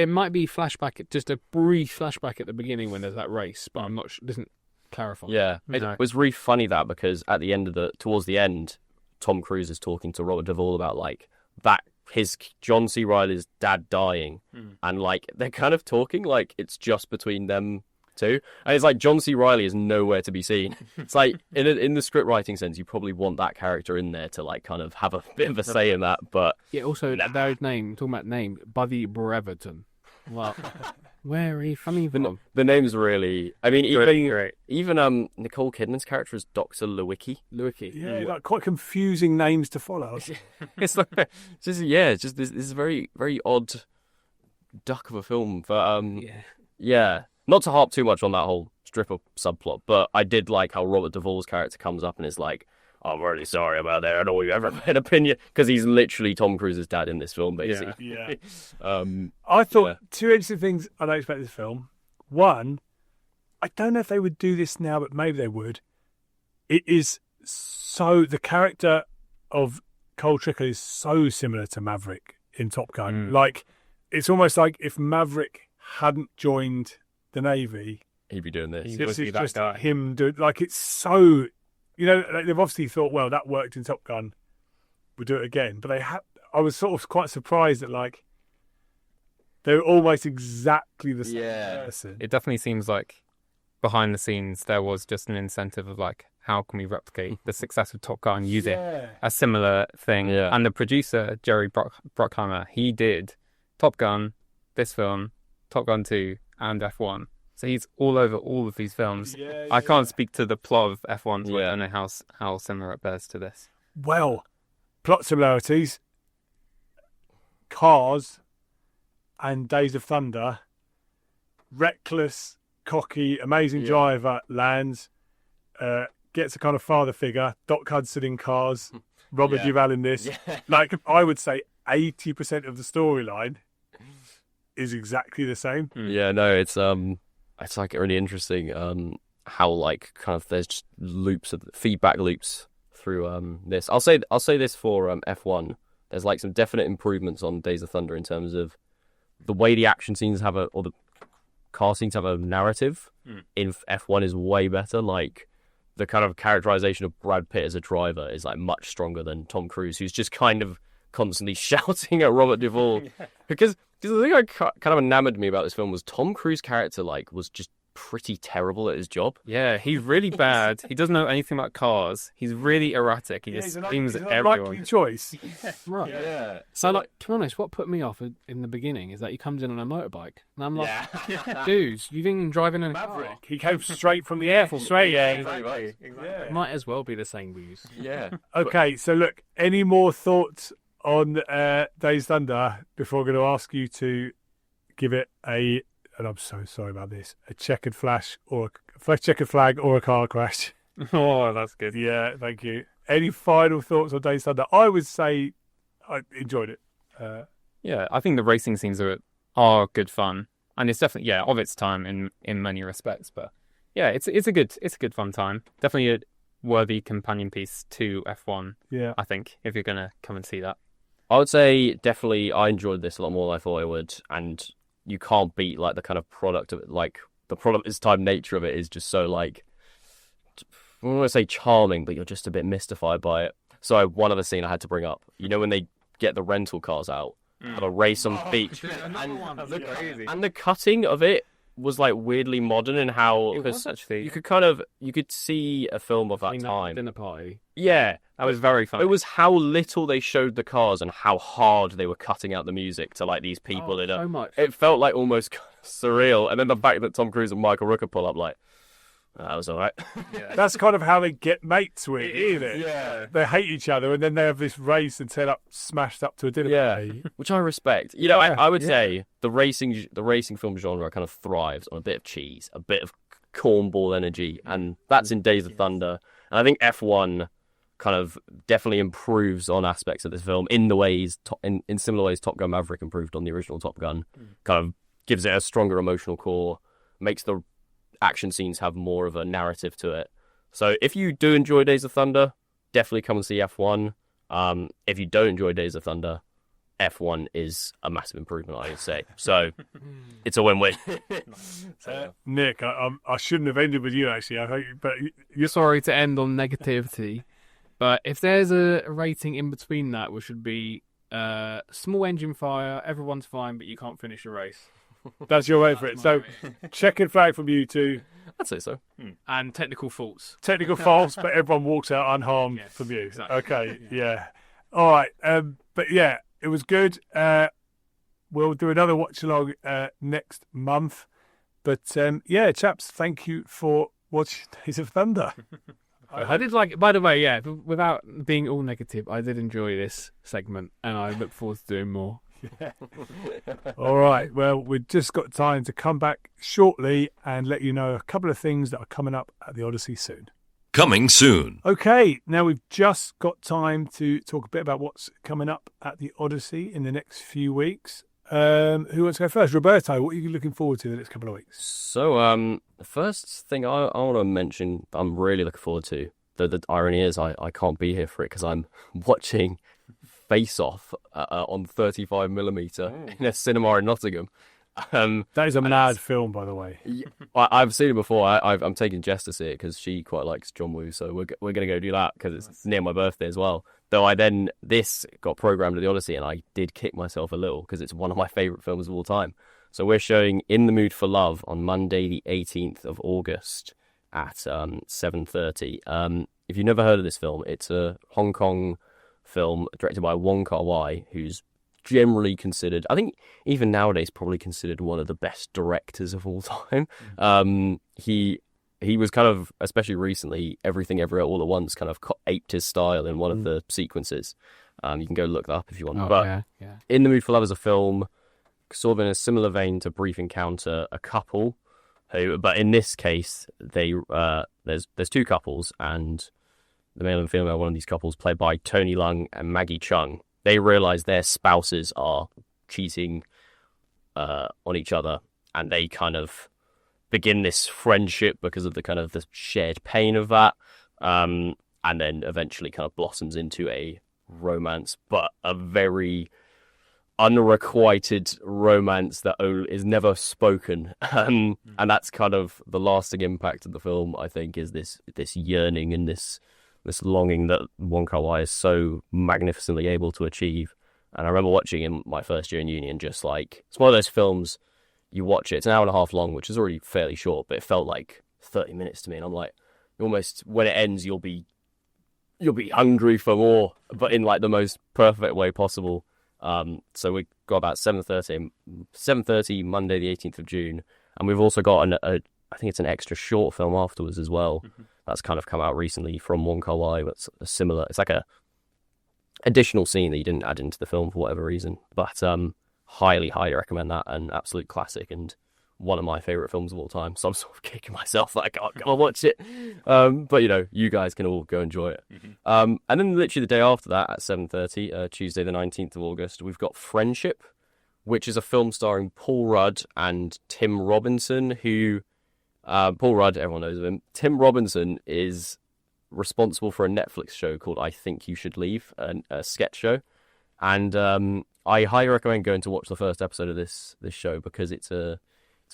flashback, just a brief flashback at the beginning when there's that race, but I'm not sure. It doesn't clarify. Yeah, it was really funny that because at the end towards the end, Tom Cruise is talking to Robert Duvall about like that his John C. Reilly's dad dying, and like they're kind of talking like it's just between them two, and it's like John C. Reilly is nowhere to be seen. It's like in the script writing sense, you probably want that character in there to like kind of have a bit of a say in that, but Yeah. Also, their name. Talking about name, Buddy Breverton. Well, where are you funny from? the name's really. I mean, Great. even Nicole Kidman's character is Dr. Lewicki. Yeah, like quite confusing names to follow. It's like it's just this very very odd duck of a film. But yeah. Not to harp too much on that whole stripper subplot, but I did like how Robert Duvall's character comes up and is like, oh, I'm really sorry about that. I don't know you ever made an opinion, because he's literally Tom Cruise's dad in this film, basically. Yeah. I thought two interesting things I don't expect this film. One, I don't know if they would do this now, but maybe they would. It is so, the character of Cole Trickle is so similar to Maverick in Top Gun. Like, it's almost like if Maverick hadn't joined the Navy, He'd be doing this. this is just him doing, like, it's so, they've obviously thought, well, that worked in Top Gun, we'll do it again. But I was sort of quite surprised that, like, they're almost exactly the same person. It definitely seems like behind the scenes there was just an incentive of like, how can we replicate the success of Top Gun using a similar thing? Yeah. And the producer, Jerry Bruckheimer, he did Top Gun, this film, Top Gun 2, and F1. So he's all over all of these films. I can't speak to the plot of F1, so I don't know how similar it bears to this. Well, plot similarities, Cars and Days of Thunder, reckless, cocky, amazing driver lands, gets a kind of father figure, Doc Hudson in Cars, Robert Duvall in this. Like, I would say 80% of the storyline is exactly the same. Yeah, no, it's like really interesting how like kind of there's just loops of feedback loops through this. I'll say this for F1. There's like some definite improvements on Days of Thunder in terms of the way the action scenes have or the car scenes have a narrative. In F1 is way better. Like the kind of characterization of Brad Pitt as a driver is like much stronger than Tom Cruise, who's just kind of constantly shouting at Robert Duvall. Because the thing that kind of enamored me about this film was Tom Cruise's character like was just pretty terrible at his job. Yeah, he's really bad. He doesn't know anything about cars. He's really erratic. He just screams at everyone. Likely choice. Right. Yeah. So, like, to be honest, what put me off in the beginning is that he comes in on a motorbike. And I'm like, dude, you've been driving in a car. He came straight from the Air Force. Straight, Exactly. It might as well be the same views. Yeah. Okay, so look, any more thoughts on Days Thunder before I'm going to ask you to give it and I'm so sorry about this, a checkered flag or a car crash? Oh, that's good. Yeah, thank you. Any final thoughts on Days Thunder? I would say I enjoyed it. Yeah, I think the racing scenes are good fun, and it's definitely of its time in many respects. But yeah, it's a good fun time. Definitely a worthy companion piece to F1. Yeah, I think if you're gonna come and see that. I would say definitely I enjoyed this a lot more than I thought I would, and you can't beat like the kind of product of it. Like the product is time nature of it is just so like, I don't want to say charming, but you're just a bit mystified by it. So one other scene I had to bring up, you know when they get the rental cars out, have a race on the beach, and the cutting of it was like weirdly modern in how It was actually. you could see a film of that time. Dinner party. Yeah, That was very fun. it was how little they showed the cars and how hard they were cutting out the music to like these people in a. So much. It felt like almost surreal, and then the fact that Tom Cruise and Michael Rooker pull up like, that was all right. that's kind of how they get mates with, isn't it? Yeah. They hate each other, and then they have this race and turn up smashed up to a dinner Yeah. party. Which I respect. You know, I would say the racing film genre kind of thrives on a bit of cheese, a bit of cornball energy, and that's in Days of Thunder. And I think F1 kind of definitely improves on aspects of this film in the ways, in similar ways Top Gun Maverick improved on the original Top Gun. Kind of gives it a stronger emotional core, makes the action scenes have more of a narrative to it. So if you do enjoy Days of Thunder, definitely come and see F1. If you don't enjoy Days of Thunder, F1 is a massive improvement, I would say. So it's a win-win. Nick, I shouldn't have ended with you actually. I hope, but You're sorry to end on negativity, but if there's a rating in between that, which should be small engine fire, everyone's fine, but you can't finish a race. that's your way for it. So, checkered flag from you two. I'd say so. And technical faults. Technical faults, but everyone walks out unharmed Yes, from you. exactly. Okay, yeah. All right, but yeah, it was good. We'll do another watch along next month. But yeah, chaps, thank you for watching Days of Thunder. I did like, by the way, yeah, without being all negative, I did enjoy this segment and I look forward to doing more. All right, well, we've just got time to come back shortly and let you know a couple of things that are coming up at the Odyssey soon. Coming soon. Okay, now we've just got time to talk a bit about what's coming up at the Odyssey in the next few weeks. Who wants to go first? Roberto, what are you looking forward to the next couple of weeks? So, the first thing I want to mention, I'm really looking forward to. The irony is, I can't be here for it because I'm watching Face Off on 35mm in a cinema in Nottingham. That is a mad film, by the way. I've seen it before. I'm taking Jess to see it because she quite likes John Woo, so we're going to go do that because it's near my birthday as well. Though this got programmed at the Odyssey and I did kick myself a little because it's one of my favourite films of all time. So we're showing In the Mood for Love on Monday the 18th of August at 7:30. If you've never heard of this film, it's a Hong Kong film directed by Wong Kar-wai, who's generally considered, I think even nowadays, probably considered one of the best directors of all time. He was kind of, especially recently, Everything Everywhere All at Once kind of aped his style in one of the sequences. You can go look that up if you want. But yeah. In the Mood for Love is a film sort of in a similar vein to Brief Encounter, a couple who, but in this case, there's two couples, and the male and female one of these couples, played by Tony Leung and Maggie Chung, they realise their spouses are cheating on each other, and they kind of begin this friendship because of the kind of the shared pain of that, and then eventually kind of blossoms into a romance, but a very unrequited romance that is never spoken, and that's kind of the lasting impact of the film. I think is this yearning and this longing that Wong Kar-wai is so magnificently able to achieve. And I remember watching him my first year in uni, and just like, it's one of those films you watch it. It's an hour and a half long, which is already fairly short, but it felt like 30 minutes to me. And I'm like, almost when it ends, you'll be hungry for more, but in like the most perfect way possible. So we got about 7:30 Monday the 18th of June, and we've also got I think it's an extra short film afterwards as well. That's kind of come out recently from Wong Kar-wai. That's a similar. It's like a additional scene that you didn't add into the film for whatever reason, but highly recommend that. An absolute classic and one of my favorite films of all time. So I'm sort of kicking myself that I can't go and watch it. But you guys can all go enjoy it. And then literally the day after that at 7:30, Tuesday the 19th of August, we've got Friendship, which is a film starring Paul Rudd and Tim Robinson, who Paul Rudd, everyone knows of him. Tim Robinson is responsible for a Netflix show called I Think You Should Leave, a sketch show. And I highly recommend going to watch the first episode of this show because it's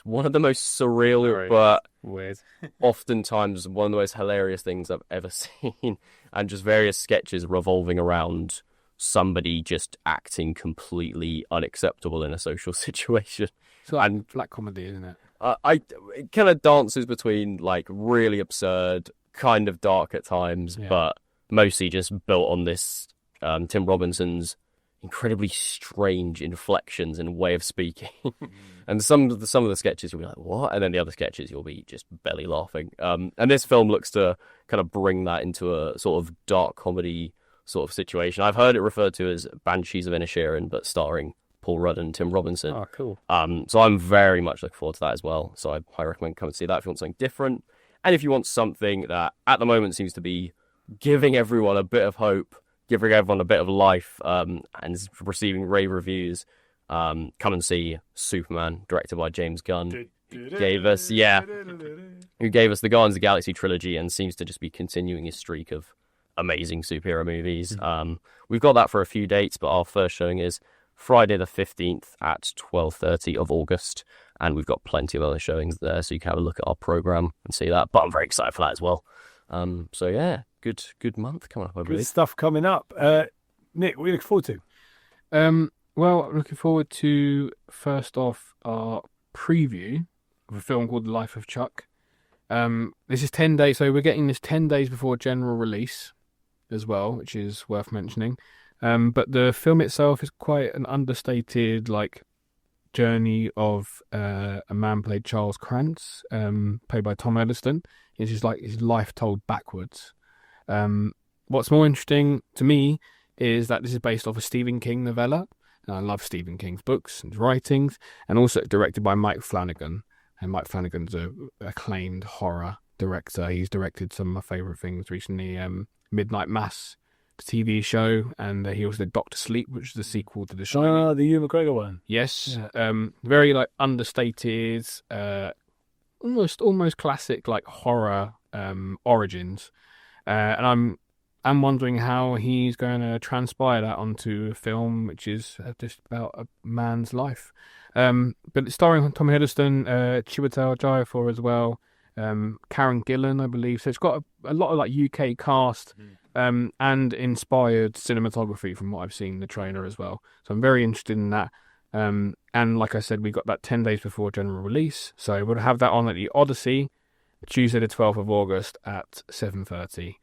one of the most surreal but weird, oftentimes one of the most hilarious things I've ever seen, and just various sketches revolving around somebody just acting completely unacceptable in a social situation. So and black comedy, isn't it? It kind of dances between like really absurd, kind of dark at times, but mostly just built on this Tim Robinson's incredibly strange inflections and way of speaking. And some of the sketches you'll be like, what? And then the other sketches you'll be just belly laughing. And this film looks to kind of bring that into a sort of dark comedy sort of situation. I've heard it referred to as Banshees of Inisherin, but starring Paul Rudd and Tim Robinson. Oh, cool. So I'm very much looking forward to that as well. So I recommend come and see that if you want something different. And if you want something that at the moment seems to be giving everyone a bit of hope, giving everyone a bit of life, and receiving rave reviews, come and see Superman, directed by James Gunn, who gave us the Guardians of the Galaxy trilogy and seems to just be continuing his streak of amazing superhero movies. We've got that for a few dates, but our first showing is Friday the 15th at 12:30 of August, and we've got plenty of other showings there, so you can have a look at our programme and see that. But I'm very excited for that as well. So yeah, good month coming up, I believe. Good stuff coming up. Nick, what are you looking forward to? Well, I'm looking forward to, first off, our preview of a film called The Life of Chuck. This is 10 days, so we're getting this 10 days before general release as well, which is worth mentioning. But the film itself is quite an understated, journey of a man played Charles Krantz, played by Tom Hiddleston. It's just like his life told backwards. What's more interesting to me is that this is based off a Stephen King novella. And I love Stephen King's books and writings, and also directed by Mike Flanagan. And Mike Flanagan's an acclaimed horror director. He's directed some of my favourite things recently. Midnight Mass, the TV show, and he also did Doctor Sleep, which is the sequel to The Shining. The Ewan McGregor one. Yes. Yeah. Very understated, almost classic horror origins. And I'm wondering how he's going to transpire that onto a film which is just about a man's life. But it's starring Tom Hiddleston, Chiwetel Ejiofor as well, Karen Gillan, I believe. So it's got a lot of UK cast and inspired cinematography from what I've seen in the trailer as well. So I'm very interested in that. And like I said, we got that 10 days before general release. So we'll have that on at the Odyssey, Tuesday the 12th of August at 7:30.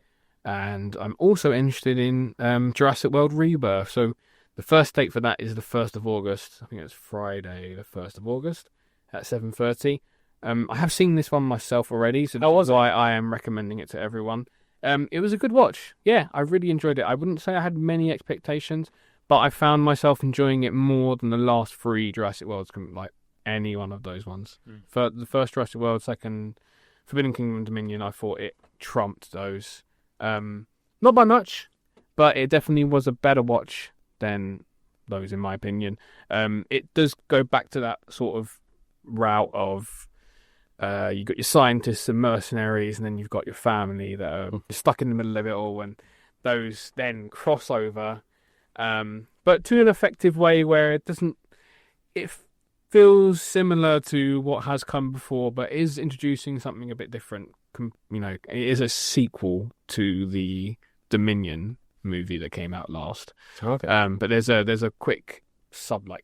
And I'm also interested in Jurassic World Rebirth. So the first date for that is the 1st of August. I think it's Friday the 1st of August at 7:30. I have seen this one myself already, so that's why I am recommending it to everyone. It was a good watch. Yeah, I really enjoyed it. I wouldn't say I had many expectations, but I found myself enjoying it more than the last three Jurassic Worlds, like any one of those ones. For the first Jurassic World, second Forbidden Kingdom and Dominion, I thought it trumped those. Not by much, but it definitely was a better watch than those, in my opinion. It does go back to that sort of route of you got your scientists and mercenaries, and then you've got your family that are stuck in the middle of it all, and those then cross over, but to an effective way where it feels similar to what has come before, but is introducing something a bit different. It is a sequel to the Dominion movie that came out last. Okay. But there's a quick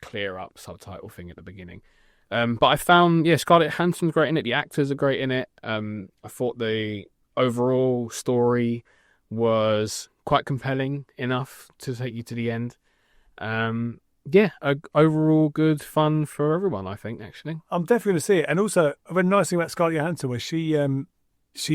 clear up subtitle thing at the beginning. But I found, Scarlett Johansson's great in it. The actors are great in it. I thought the overall story was quite compelling enough to take you to the end. Overall good fun for everyone, I think, actually. I'm definitely going to see it. And also, a very nice thing about Scarlett Johansson was she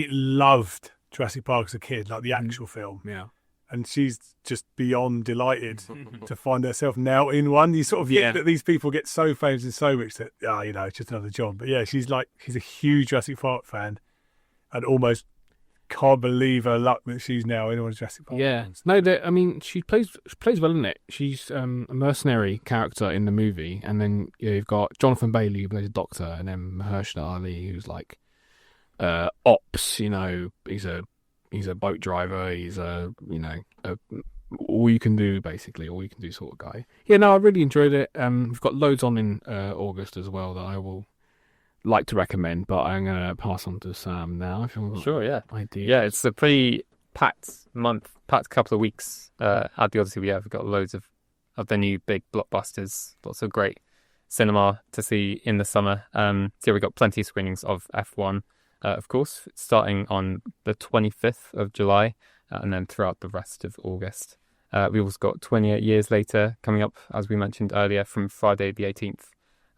loved Jurassic Park as a kid, like the actual film. Yeah. And she's just beyond delighted to find herself now in one. You sort of get that these people get so famous and so rich that, it's just another job. But yeah, she's a huge Jurassic Park fan and almost can't believe her luck that she's now in one of Jurassic Park. Yeah. No, she plays well in it. She's a mercenary character in the movie. And then you've got Jonathan Bailey, who plays a doctor, and then Mahershala Ali, who's like ops, he's a boat driver. He's a all you can do sort of guy. Yeah, no, I really enjoyed it. We've got loads on in August as well that I will like to recommend, but I'm going to pass on to Sam now. If you've got Sure, yeah. ideas. Yeah, it's a pretty packed couple of weeks at the Odyssey. We've got loads of the new big blockbusters, lots of great cinema to see in the summer. So we've got plenty of screenings of F1. Of course, starting on the 25th of July and then throughout the rest of August. We've also got 28 Years Later coming up, as we mentioned earlier, from Friday the 18th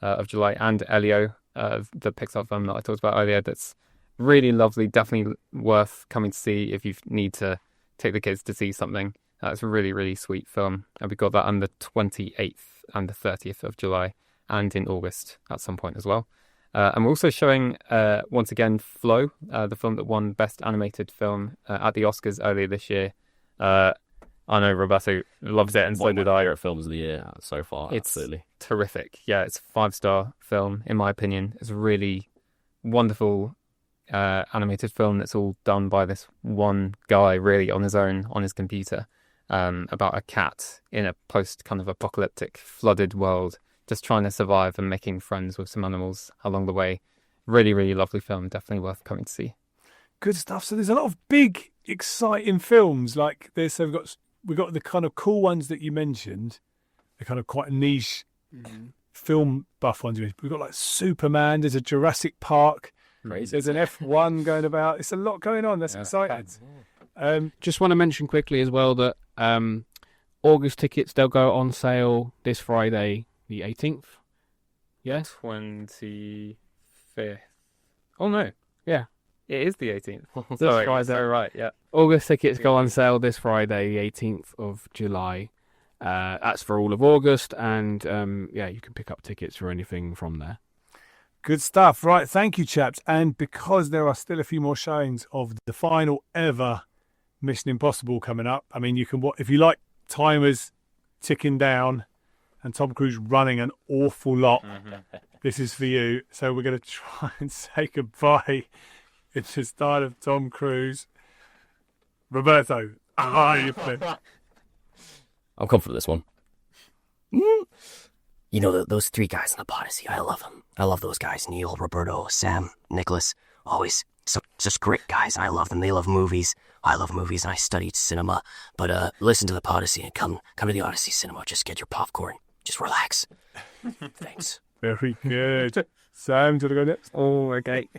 of July, and Elio, the Pixar film that I talked about earlier. That's really lovely, definitely worth coming to see if you need to take the kids to see something. It's a really, really sweet film. And we got that on the 28th and the 30th of July and in August at some point as well. And we're also showing, once again, Flow, the film that won Best Animated Film at the Oscars earlier this year. I know Roberto loves it, and so did I. One of my favourite films of the year so far, It's absolutely. terrific. Yeah, it's a 5-star film, in my opinion. It's a really wonderful animated film that's all done by this one guy, really, on his own, on his computer, about a cat in a post-kind of apocalyptic, flooded world, just trying to survive and making friends with some animals along the way. Really, really lovely film. Definitely worth coming to see. Good stuff. So there's a lot of big, exciting films like this. So we've got the kind of cool ones that you mentioned, the kind of quite niche film buff ones. We've got like Superman. There's a Jurassic Park. Crazy. There's an F1 going about. It's a lot going on. That's exciting. Just want to mention quickly as well that August tickets, they'll go on sale this Friday, the 18th. Yeah? 25th. Oh, no. Yeah. It is the 18th. This Sorry, Friday. so right, yeah. August tickets go on sale this Friday, the 18th of July. That's for all of August, and you can pick up tickets for anything from there. Good stuff. Right, thank you, chaps. And because there are still a few more showings of the final ever Mission Impossible coming up, I mean, you can if you like timers ticking down and Tom Cruise running an awful lot, this is for you. So we're going to try and say goodbye in the style of Tom Cruise. Roberto, how are you feeling? I'm confident with this one. You know, those three guys in the Podyssey, I love them. I love those guys. Neil, Roberto, Sam, Nicholas. Always just great guys. I love them. They love movies. I love movies, and I studied cinema. But listen to the Podyssey and come to the Odyssey Cinema. Just get your popcorn. Just relax. Thanks. Very good. Sam, do you want to go next? Oh, okay.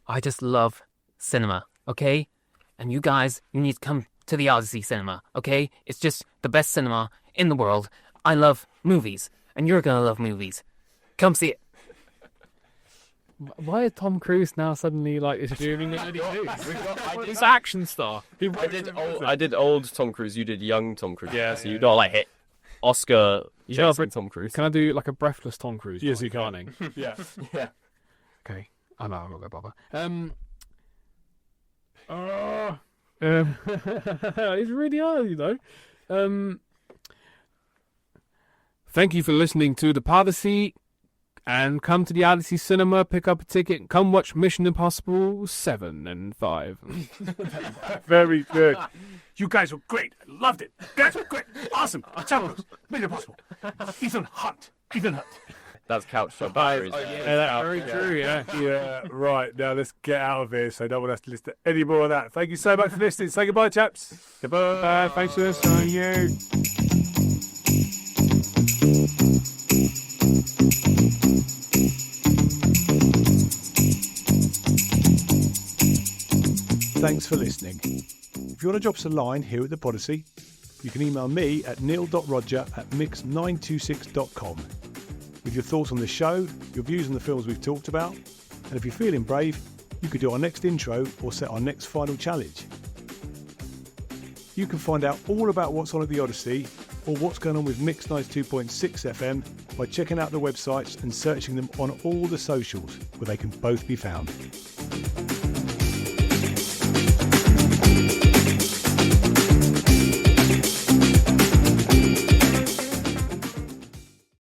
I just love cinema, okay? And you guys, you need to come to the Odyssey Cinema, okay? It's just the best cinema in the world. I love movies, and you're gonna love movies. Come see it. Why is Tom Cruise now suddenly like this dreaming He's action star. I did old Tom Cruise. You did young Tom Cruise. Yeah, so you don't like hit Oscar. Tom Cruise. Can I do like a breathless Tom Cruise? Yes, you can. Yeah. Okay. I know, I'm not going to bother. It's really hard, you know. Thank you for listening to the Podyssey, and come to the Odyssey Cinema, pick up a ticket, and come watch Mission Impossible 7 and 5. Very good. You guys were great. I loved it. Guys were great. Awesome. Tom Cruise. Mission Impossible. Ethan Hunt. That's couch jump. That's very true, yeah. Yeah, right. Now let's get out of here so no one has to listen to any more of that. Thank you so much for listening. Say goodbye, chaps. Goodbye. Thanks for listening. You. Thanks for listening. If you want to drop us a line here at the Podyssey, you can email me at neil.roger@mix926.com with your thoughts on the show, your views on the films we've talked about, and if you're feeling brave, you could do our next intro or set our next final challenge. You can find out all about what's on at the Odyssey or what's going on with Mix 92.6 FM by checking out the websites and searching them on all the socials where they can both be found.